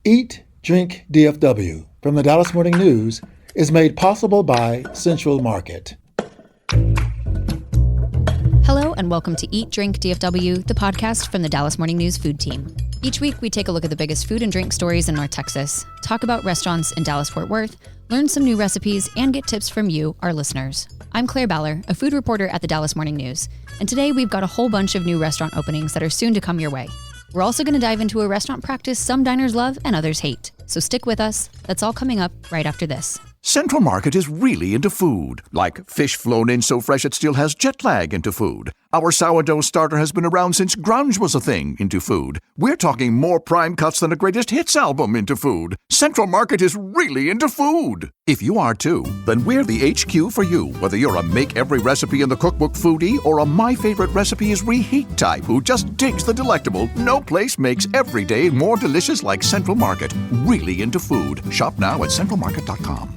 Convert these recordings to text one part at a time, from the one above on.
Eat, Drink, DFW from the Dallas Morning News is made possible by Central Market. Hello and welcome to Eat, Drink, DFW, the podcast from the Dallas Morning News food team. Each week we take a look at the biggest food and drink stories in North Texas, talk about restaurants in Dallas-Fort Worth, learn some new recipes, and get tips from you, our listeners. I'm Claire Baller, a food reporter at the Dallas Morning News, and today we've got a whole bunch of new restaurant openings that are soon to come your way. We're also going to dive into a restaurant practice some diners love and others hate. So stick with us. That's all coming up right after this. Central Market is really into food, like fish flown in so fresh it still has jet lag into food. Our sourdough starter has been around since grunge was a thing into food. We're talking more prime cuts than a greatest hits album into food. Central Market is really into food. If you are too, then we're the HQ for you, whether you're a make every recipe in the cookbook foodie or a my favorite recipe is reheat type who just digs the delectable. No place makes every day more delicious like Central Market. Really into food. Shop now at centralmarket.com.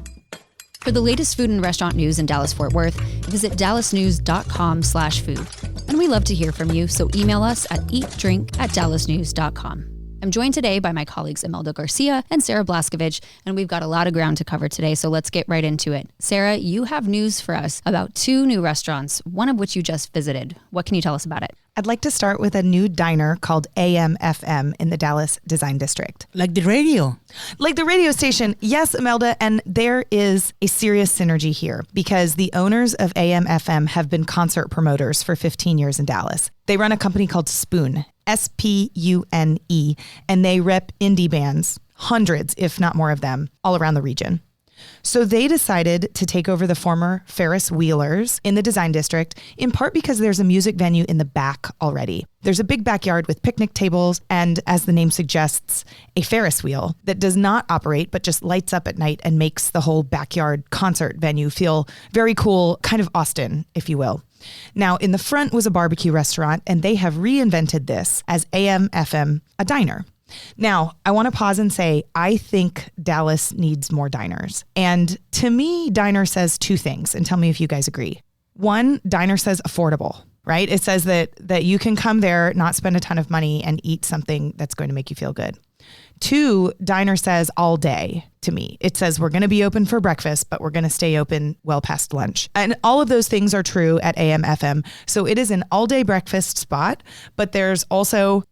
For the latest food and restaurant news in Dallas-Fort Worth, visit dallasnews.com/food. And we love to hear from you, so email us at eatdrink@dallasnews.com. I'm joined today by my colleagues Imelda Garcia and Sarah Blaskovich, and we've got a lot of ground to cover today, so let's get right into it. Sarah, you have news for us about two new restaurants, one of which you just visited. What can you tell us about it? I'd like to start with a new diner called AM/FM in the Dallas Design District. Like the radio. Like the radio station. Yes, Imelda. And there is a serious synergy here because the owners of AM/FM have been concert promoters for 15 years in Dallas. They run a company called Spoon, SPUNE, and they rep indie bands, hundreds, if not more of them, all around the region. So they decided to take over the former Ferris Wheelers in the Design District, in part because there's a music venue in the back already. There's a big backyard with picnic tables and, as the name suggests, a Ferris wheel that does not operate but just lights up at night and makes the whole backyard concert venue feel very cool, kind of Austin, if you will. Now, in the front was a barbecue restaurant, and they have reinvented this as AM/FM, a diner. Now, I want to pause and say, I think Dallas needs more diners. And to me, diner says two things, and tell me if you guys agree. One, diner says affordable, right? It says that you can come there, not spend a ton of money, and eat something that's going to make you feel good. Two, diner says all day to me. It says we're going to be open for breakfast, but we're going to stay open well past lunch. And all of those things are true at AM/FM. So it is an all-day breakfast spot, but there's also,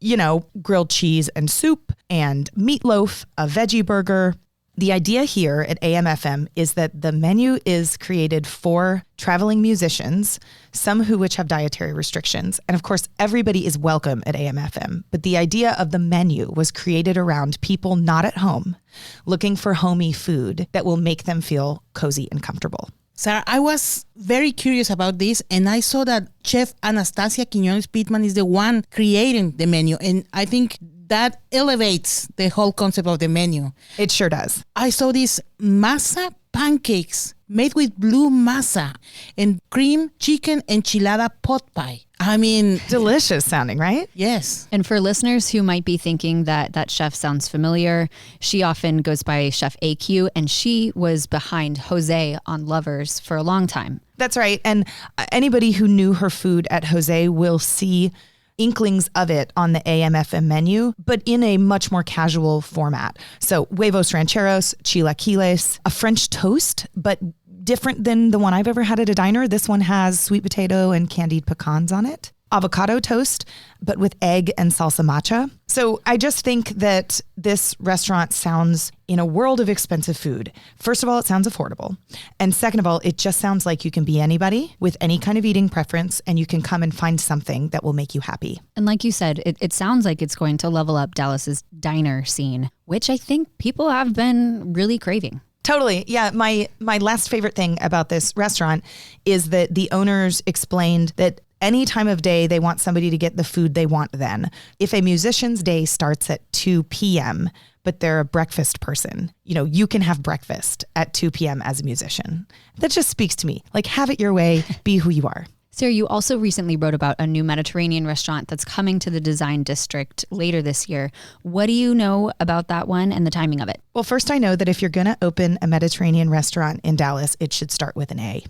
grilled cheese and soup and meatloaf, a veggie burger. The idea here at AM/FM is that the menu is created for traveling musicians, some which have dietary restrictions. And of course, everybody is welcome at AM/FM. But the idea of the menu was created around people not at home, looking for homey food that will make them feel cozy and comfortable. Sarah, I was very curious about this, and I saw that Chef Anastasia Quiñones-Pittman is the one creating the menu. And I think that elevates the whole concept of the menu. It sure does. I saw these masa pancakes made with blue masa and cream chicken enchilada pot pie. I mean, delicious sounding, right? Yes. And for listeners who might be thinking that chef sounds familiar, she often goes by Chef AQ, and she was behind Jose on Lovers for a long time. That's right. And anybody who knew her food at Jose will see inklings of it on the AM/FM menu, but in a much more casual format. So huevos rancheros, chilaquiles, a French toast, but different than the one I've ever had at a diner. This one has sweet potato and candied pecans on it. Avocado toast, but with egg and salsa matcha. So I just think that this restaurant sounds, in a world of expensive food, first of all, it sounds affordable. And second of all, it just sounds like you can be anybody with any kind of eating preference, and you can come and find something that will make you happy. And like you said, it sounds like it's going to level up Dallas's diner scene, which I think people have been really craving. Totally. Yeah. My last favorite thing about this restaurant is that the owners explained that any time of day, they want somebody to get the food they want then. If a musician's day starts at 2 p.m., but they're a breakfast person, you can have breakfast at 2 p.m. as a musician. That just speaks to me. Like, have it your way, be who you are. Sarah, you also recently wrote about a new Mediterranean restaurant that's coming to the Design District later this year. What do you know about that one and the timing of it? Well, first, I know that if you're going to open a Mediterranean restaurant in Dallas, it should start with an A.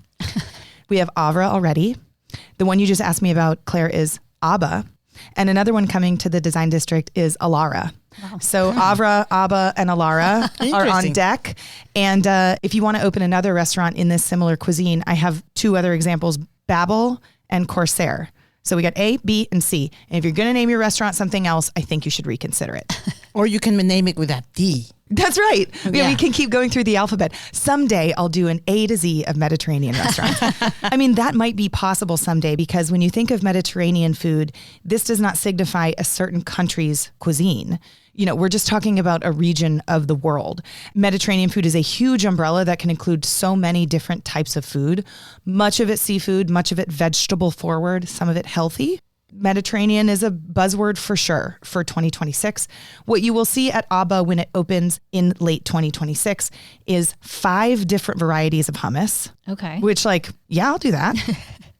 We have Avra already. The one you just asked me about, Claire, is Abba. And another one coming to the Design District is Alara. So Avra, Abba, and Alara are on deck. And if you want to open another restaurant in this similar cuisine, I have 2 other examples, Babel and Corsair. So we got A, B, and C. And if you're going to name your restaurant something else, I think you should reconsider it. Or you can name it with a D. That's right. Yeah. We can keep going through the alphabet. Someday I'll do an A to Z of Mediterranean restaurants. I mean, that might be possible someday because when you think of Mediterranean food, this does not signify a certain country's cuisine. You know, we're just talking about a region of the world. Mediterranean food is a huge umbrella that can include so many different types of food. Much of it seafood, much of it vegetable forward, some of it healthy. Mediterranean is a buzzword for sure for 2026. What you will see at Abba when it opens in late 2026 is 5 different varieties of hummus. Okay. Which I'll do that.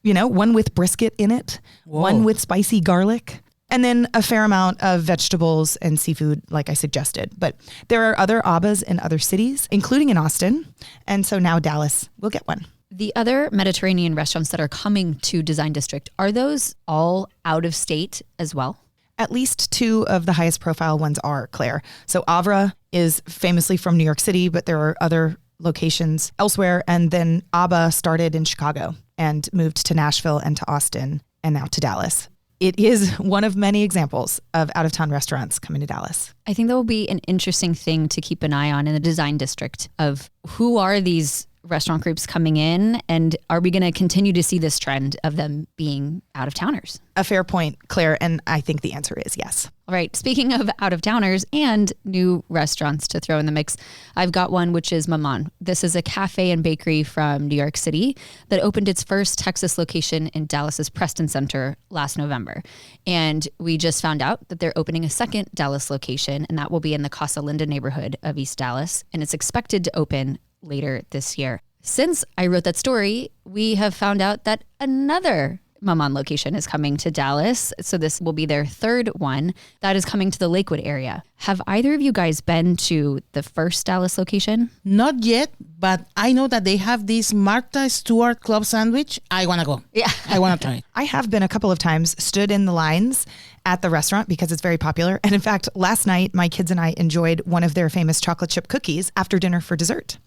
You know, one with brisket in it, one with spicy garlic, and then a fair amount of vegetables and seafood, like I suggested. But there are other Abbas in other cities, including in Austin. And so now Dallas will get one. The other Mediterranean restaurants that are coming to Design District, are those all out of state as well? At least 2 of the highest profile ones are, Claire. So Avra is famously from New York City, but there are other locations elsewhere. And then Abba started in Chicago and moved to Nashville and to Austin and now to Dallas. It is one of many examples of out-of-town restaurants coming to Dallas. I think that will be an interesting thing to keep an eye on in the Design District of who are these restaurant groups coming in, and are we going to continue to see this trend of them being out-of-towners? A fair point, Claire, and I think the answer is yes. All right, speaking of out-of-towners and new restaurants to throw in the mix, I've got one which is Maman. This is a cafe and bakery from New York City that opened its first Texas location in Dallas's Preston Center last November. And we just found out that they're opening a second Dallas location, and that will be in the Casa Linda neighborhood of East Dallas, and it's expected to open later this year. Since I wrote that story, we have found out that another Maman location is coming to Dallas. So this will be their 3rd one that is coming to the Lakewood area. Have either of you guys been to the first Dallas location? Not yet, but I know that they have this Martha Stewart club sandwich. I want to go. Yeah. I want to try it. I have been a couple of times, stood in the lines at the restaurant because it's very popular. And in fact, last night, my kids and I enjoyed one of their famous chocolate chip cookies after dinner for dessert.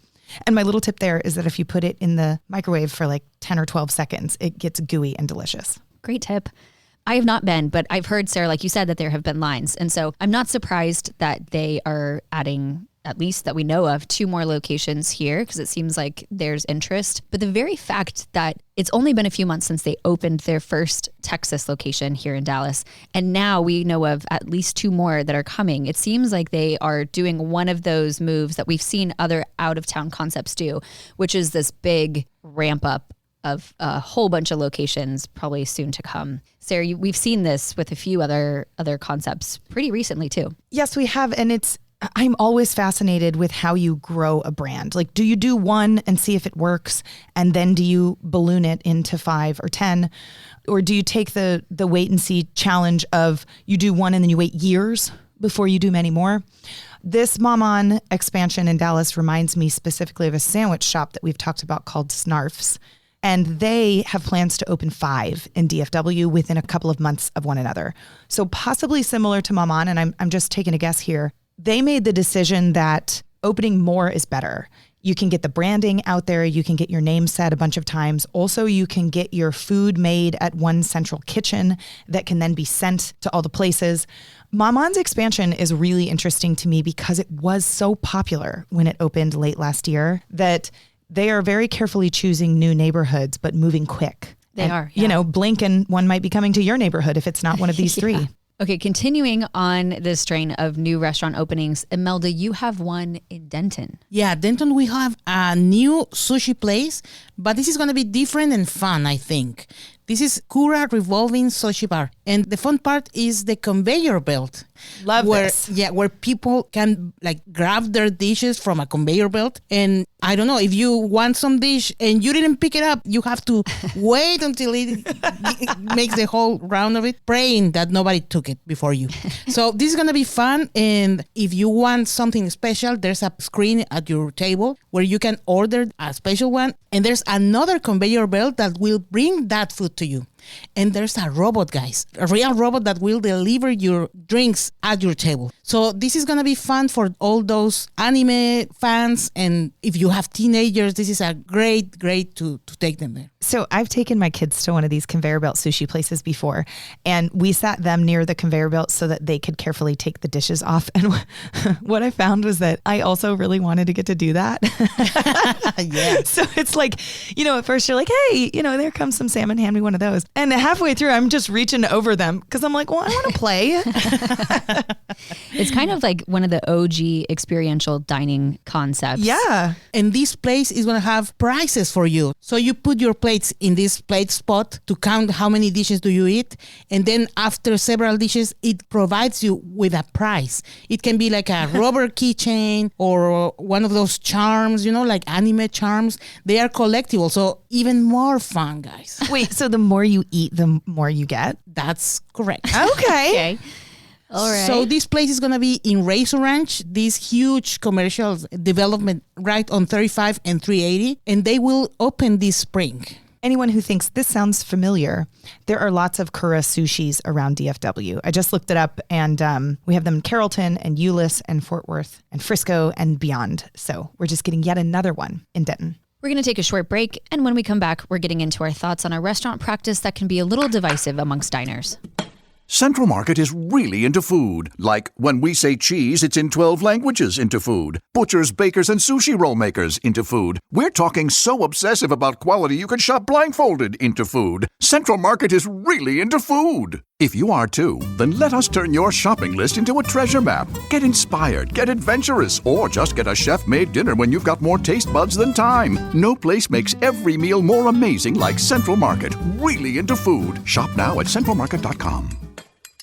And my little tip there is that if you put it in the microwave for 10 or 12 seconds, it gets gooey and delicious. Great tip. I have not been, but I've heard, Sarah, like you said, that there have been lines. And so I'm not surprised that they are adding, at least that we know of, 2 more locations here because it seems like there's interest. But the very fact that it's only been a few months since they opened their first Texas location here in Dallas, and now we know of at least 2 more that are coming. It seems like they are doing one of those moves that we've seen other out-of-town concepts do, which is this big ramp up of a whole bunch of locations probably soon to come. Sarah, we've seen this with a few other concepts pretty recently too. Yes, we have. And I'm always fascinated with how you grow a brand. Do you do one and see if it works? And then do you balloon it into 5 or 10? Or do you take the wait and see challenge of you do one and then you wait years before you do many more? This Maman expansion in Dallas reminds me specifically of a sandwich shop that we've talked about called Snarfs. And they have plans to open 5 in DFW within a couple of months of one another. So possibly similar to Maman, and I'm just taking a guess here. They made the decision that opening more is better. You can get the branding out there. You can get your name said a bunch of times. Also, you can get your food made at one central kitchen that can then be sent to all the places. Maman's expansion is really interesting to me because it was so popular when it opened late last year that they are very carefully choosing new neighborhoods, but moving quick. They are. Yeah. You know, blink and one might be coming to your neighborhood if it's not one of these 3. Okay, continuing on this train of new restaurant openings, Imelda, you have one in Denton. Yeah, Denton, we have a new sushi place, but this is going to be different and fun, I think. This is Kura Revolving Sushi Bar. And the fun part is the conveyor belt. Love this. Yeah, where people can grab their dishes from a conveyor belt. And I don't know, if you want some dish and you didn't pick it up, you have to wait until it makes the whole round of it, praying that nobody took it before you. So this is going to be fun. And if you want something special, there's a screen at your table where you can order a special one. And there's another conveyor belt that will bring that food to you. And there's a robot, guys, a real robot that will deliver your drinks at your table. So this is going to be fun for all those anime fans. And if you have teenagers, this is a great to take them there. So I've taken my kids to one of these conveyor belt sushi places before, and we sat them near the conveyor belt so that they could carefully take the dishes off. And what I found was that I also really wanted to get to do that. Yeah. So it's like, at first you're like, hey, there comes some salmon, hand me one of those. And halfway through, I'm just reaching over them because I'm like, well, I want to play. It's kind of like one of the OG experiential dining concepts. Yeah. And this place is going to have prizes for you. So you put your plates in this plate spot to count how many dishes do you eat. And then after several dishes, it provides you with a prize. It can be like a rubber keychain or one of those charms, like anime charms. They are collectible. So even more fun, guys. Wait, so the more you eat, the more you get? That's correct. Okay. Okay. All right. So this place is going to be in Razor Ranch, this huge commercial development right on 35 and 380, and they will open this spring. Anyone who thinks this sounds familiar, there are lots of Kura sushis around DFW. I just looked it up, and we have them in Carrollton and Euless and Fort Worth and Frisco and beyond. So we're just getting yet another one in Denton. We're going to take a short break, and when we come back, we're getting into our thoughts on a restaurant practice that can be a little divisive amongst diners. Central Market is really into food. Like when we say cheese, it's in 12 languages into food. Butchers, bakers, and sushi roll makers into food. We're talking so obsessive about quality you can shop blindfolded into food. Central Market is really into food. If you are too, then let us turn your shopping list into a treasure map. Get inspired, get adventurous, or just get a chef-made dinner when you've got more taste buds than time. No place makes every meal more amazing like Central Market. Really into food. Shop now at centralmarket.com.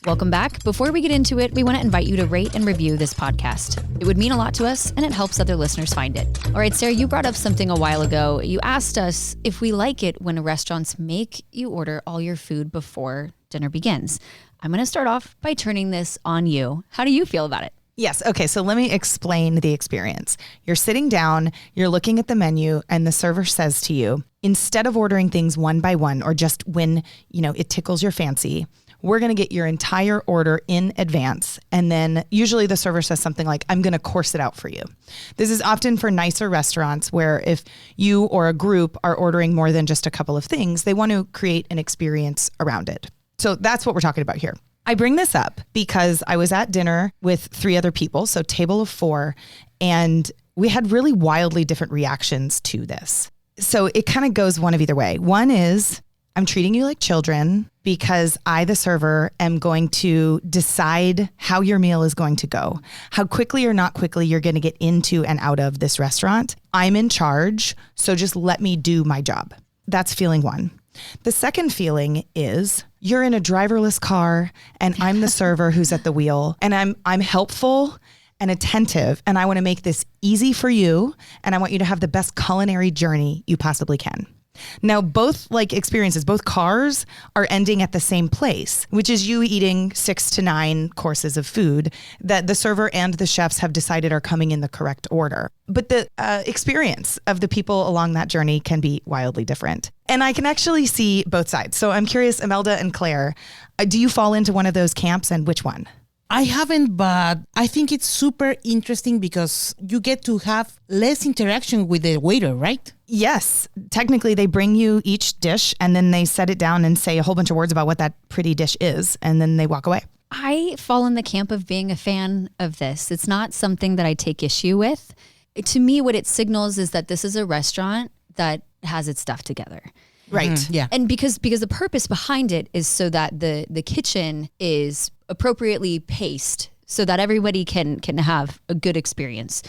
Welcome back. Before we get into it, we want to invite you to rate and review this podcast. It would mean a lot to us, and it helps other listeners find it. All right, Sarah, you brought up something a while ago. You asked us if we like it when restaurants make you order all your food before dinner begins. I'm going to start off by turning this on you. How do you feel about it? Yes. Okay. So let me explain the experience. You're sitting down, you're looking at the menu, and the server says to you, instead of ordering things one by one or just when, it tickles your fancy, we're going to get your entire order in advance. And then usually the server says something like, I'm going to course it out for you. This is often for nicer restaurants where if you or a group are ordering more than just a couple of things, they want to create an experience around it. So that's what we're talking about here. I bring this up because I was at dinner with 3 other people, so table of 4, and we had really wildly different reactions to this. So it kind of goes one of either way. One is, I'm treating you like children because I, the server, am going to decide how your meal is going to go, how quickly or not quickly you're going to get into and out of this restaurant. I'm in charge, so just let me do my job. That's feeling one. The second feeling is you're in a driverless car and I'm the server who's at the wheel, and I'm helpful and attentive, and I want to make this easy for you, and I want you to have the best culinary journey you possibly can. Now, both experiences, both cars are ending at the same place, which is you eating 6 to 9 courses of food that the server and the chefs have decided are coming in the correct order. But the experience of the people along that journey can be wildly different. And I can actually see both sides. So I'm curious, Imelda and Claire, do you fall into one of those camps, and which one? I haven't, but I think it's super interesting because you get to have less interaction with the waiter, right? Yes. Technically, they bring you each dish and then they set it down and say a whole bunch of words about what that pretty dish is, and then they walk away. I fall in the camp of being a fan of this. It's not something that I take issue with. To me, what it signals is that this is a restaurant that has its stuff together. Right. Yeah. And because the purpose behind it is so that the kitchen is appropriately paced so that everybody can have a good experience.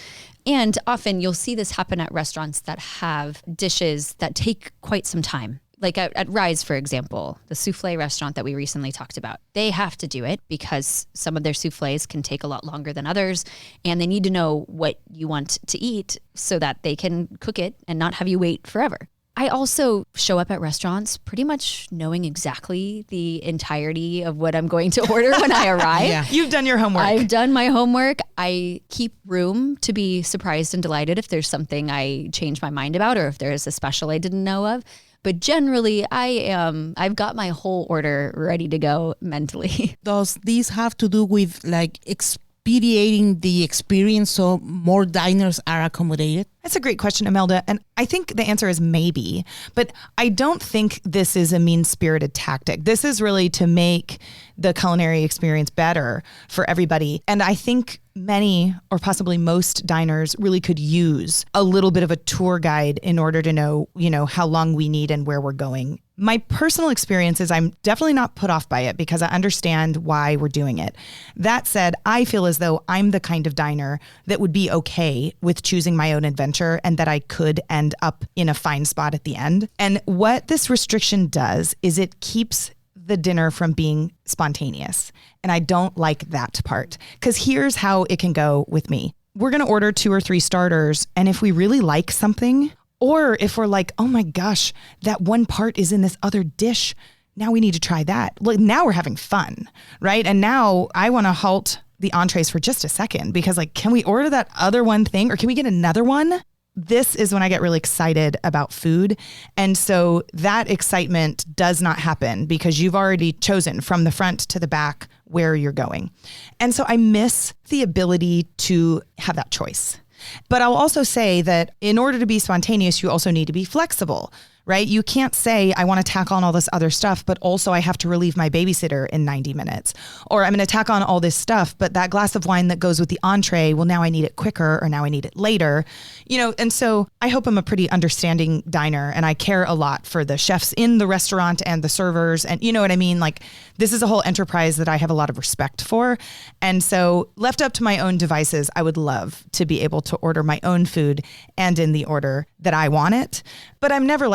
And often you'll see this happen at restaurants that have dishes that take quite some time. Like at Rise, for example, the souffle restaurant that we recently talked about, they have to do it because some of their souffles can take a lot longer than others, and they need to know what you want to eat so that they can cook it and not have you wait forever. I also show up at restaurants pretty much knowing exactly the entirety of what I'm going to order when I arrive. Yeah. You've done your homework. I've done my homework. I keep room to be surprised and delighted if there's something I change my mind about or if there's a special I didn't know of. But generally, I've got my whole order ready to go mentally. Does this have to do with like expediting the experience so more diners are accommodated? That's a great question, Imelda. And I think the answer is maybe, but I don't think this is a mean-spirited tactic. This is really to make the culinary experience better for everybody. And I think many or possibly most diners really could use a little bit of a tour guide in order to know, how long we need and where we're going. My personal experience is I'm definitely not put off by it because I understand why we're doing it. That said, I feel as though I'm the kind of diner that would be okay with choosing my own adventure and that I could end up in a fine spot at the end. And what this restriction does is it keeps the dinner from being spontaneous. And I don't like that part because here's how it can go with me. We're going to order 2 or 3 starters. And if we really like something, or if we're like, oh my gosh, that one part is in this other dish, now we need to try that. Well, now we're having fun, right? And now I want to halt the entrees for just a second because can we order that other one thing or can we get another one? This is when I get really excited about food. And so that excitement does not happen because you've already chosen from the front to the back where you're going. And so I miss the ability to have that choice. But I'll also say that in order to be spontaneous, you also need to be flexible, right? You can't say, I want to tack on all this other stuff, but also I have to relieve my babysitter in 90 minutes. Or I'm going to tack on all this stuff, but that glass of wine that goes with the entree, well, now I need it quicker or now I need it later. And so I hope I'm a pretty understanding diner and I care a lot for the chefs in the restaurant and the servers. And you know what I mean? This is a whole enterprise that I have a lot of respect for. And so left up to my own devices, I would love to be able to order my own food and in the order that I want it. But I'm never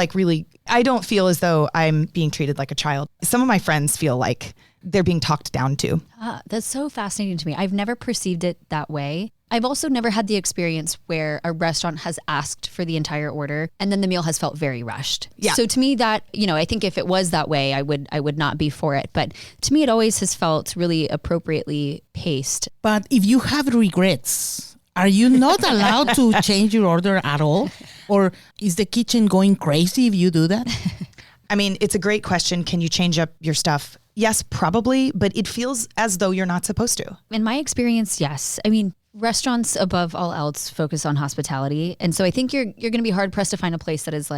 I don't feel as though I'm being treated like a child. Some of my friends feel like they're being talked down to. That's so fascinating to me. I've never perceived it that way. I've also never had the experience where a restaurant has asked for the entire order and then the meal has felt very rushed. Yeah. So to me that, I think if it was that way, I would not be for it. But to me, it always has felt really appropriately paced. But if you have regrets, are you not allowed to change your order at all? Or is the kitchen going crazy if you do that? I mean, it's a great question. Can you change up your stuff? Yes, probably, but it feels as though you're not supposed to. In my experience, yes. I mean, restaurants above all else focus on hospitality. And so I think you're going to be hard pressed to find a place that is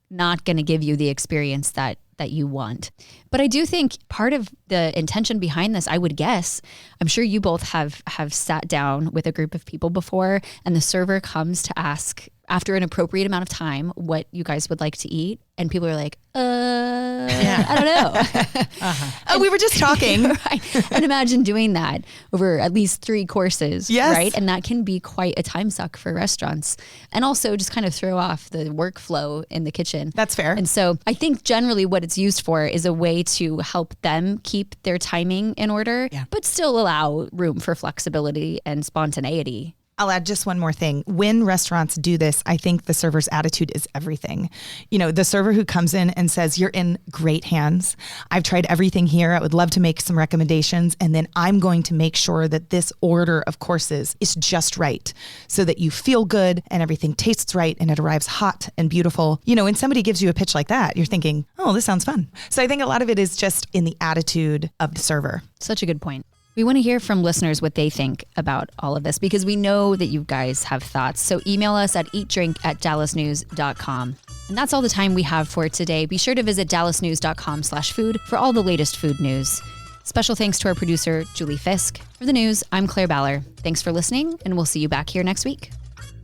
not going to give you the experience that you want. But I do think part of the intention behind this, I would guess, I'm sure you both have sat down with a group of people before and the server comes to ask after an appropriate amount of time what you guys would like to eat. And people are like, I don't know. We were just talking. Right. And imagine doing that over at least 3 courses. Yes. Right. And that can be quite a time suck for restaurants and also just kind of throw off the workflow in the kitchen. That's fair. And so I think generally what it's used for is a way to help them keep their timing in order, but still allow room for flexibility and spontaneity. I'll add just one more thing. When restaurants do this, I think the server's attitude is everything. The server who comes in and says, you're in great hands. I've tried everything here. I would love to make some recommendations. And then I'm going to make sure that this order of courses is just right so that you feel good and everything tastes right and it arrives hot and beautiful. When somebody gives you a pitch like that, you're thinking, oh, this sounds fun. So I think a lot of it is just in the attitude of the server. Such a good point. We want to hear from listeners what they think about all of this because we know that you guys have thoughts. So email us at eatdrink@dallasnews.com. And that's all the time we have for today. Be sure to visit dallasnews.com/food for all the latest food news. Special thanks to our producer, Julie Fisk. For the news, I'm Claire Baller. Thanks for listening, and we'll see you back here next week.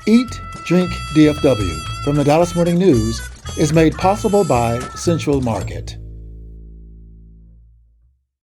Eat, Drink, DFW from the Dallas Morning News is made possible by Central Market.